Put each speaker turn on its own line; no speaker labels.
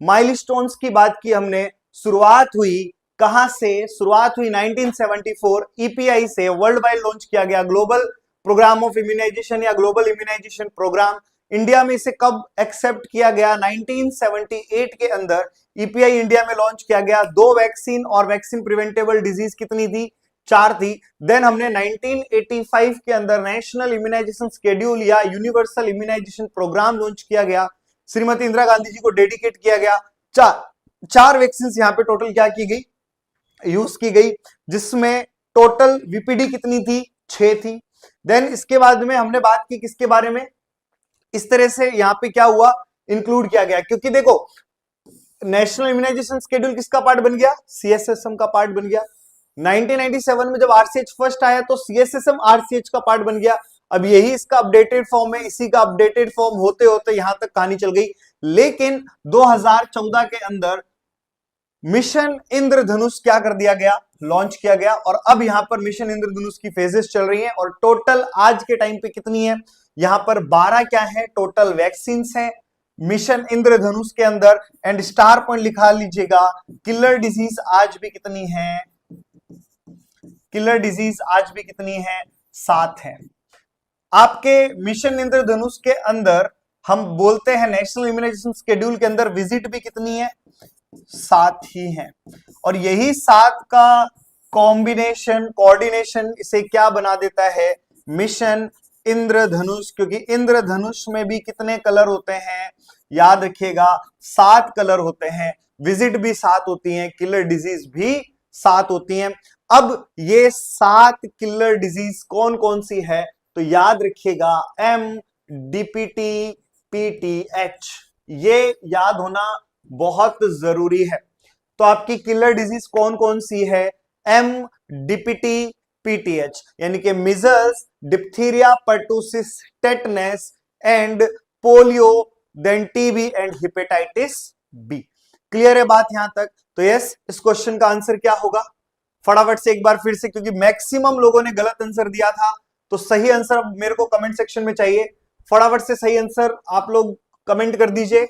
Milestones की बात की हमने, शुरुआत हुई कहां से? शुरुआत हुई 1974 ईपीआई से, वर्ल्ड वाइड लॉन्च किया गया ग्लोबल प्रोग्राम ऑफ इम्यूनाइजेशन या ग्लोबल इम्यूनाइजेशन प्रोग्राम। इंडिया में इसे कब एक्सेप्ट किया गया? 1978 के अंदर ईपीआई इंडिया में लॉन्च किया गया। 2 वैक्सीन और वैक्सीन प्रिवेंटेबल डिजीज कितनी थी? 4 थी। देन हमने 1985 के अंदर नेशनल इम्यूनाइजेशन शेड्यूल या यूनिवर्सल इम्यूनाइजेशन प्रोग्राम लॉन्च किया गया, श्रीमती इंदिरा गांधी जी को डेडिकेट किया गया। 4 वैक्सीन यहां पे टोटल क्या की गई? यूज की गई, जिसमें टोटल वीपीडी कितनी थी? 6 थी। देन इसके बाद में हमने बात की किसके बारे में? इस तरह से यहां पे क्या हुआ? इंक्लूड किया गया, क्योंकि देखो नेशनल इम्यूनाइजेशन शेड्यूल किसका पार्ट बन गया? सीएसएसएम का पार्ट बन गया। 1997 में जब आरसीएच फर्स्ट आया तो सीएसएसएम आरसीएच का पार्ट बन गया। अब यही इसका अपडेटेड फॉर्म है, इसी का अपडेटेड फॉर्म होते होते यहां तक कहानी चल गई। लेकिन 2014 के अंदर मिशन इंद्रधनुष क्या कर दिया गया? लॉन्च किया गया। और अब यहां पर मिशन इंद्रधनुष की फेजेस चल रही हैं और टोटल आज के टाइम पे कितनी है? यहां पर 12 क्या है टोटल वैक्सीन है मिशन इंद्रधनुष के अंदर। एंड स्टार पॉइंट लिखा लीजिएगा, किलर डिजीज आज भी कितनी है? किलर डिजीज आज भी कितनी है? 7 है। आपके मिशन इंद्रधनुष के अंदर हम बोलते हैं नेशनल इम्यूनाइजेशन शेड्यूल के अंदर विजिट भी कितनी है? 7 ही है। और यही 7 का कॉम्बिनेशन कोऑर्डिनेशन इसे क्या बना देता है? मिशन इंद्रधनुष। क्योंकि इंद्रधनुष में भी कितने कलर होते हैं? याद रखिएगा 7 कलर होते हैं। विजिट भी 7 होती हैं, किलर डिजीज भी 7 होती हैं। अब ये 7 किलर डिजीज कौन कौन सी है? तो याद रखिएगा एम, डीपीटी, पीटीएच, ये याद होना बहुत जरूरी है। तो आपकी किलर डिजीज कौन कौन सी है? एम, डीपीटी, पीटीएच, यानी कि measles, diphtheria, pertussis, tetanus and polio, then TB and hepatitis B. Clear है बात यहां तक? तो यस, इस क्वेश्चन का आंसर क्या होगा? फटाफट से एक बार फिर से, क्योंकि मैक्सिमम लोगों ने गलत आंसर दिया था, तो सही आंसर मेरे को कमेंट सेक्शन में चाहिए। फटाफट से सही आंसर आप लोग कमेंट कर दीजिए।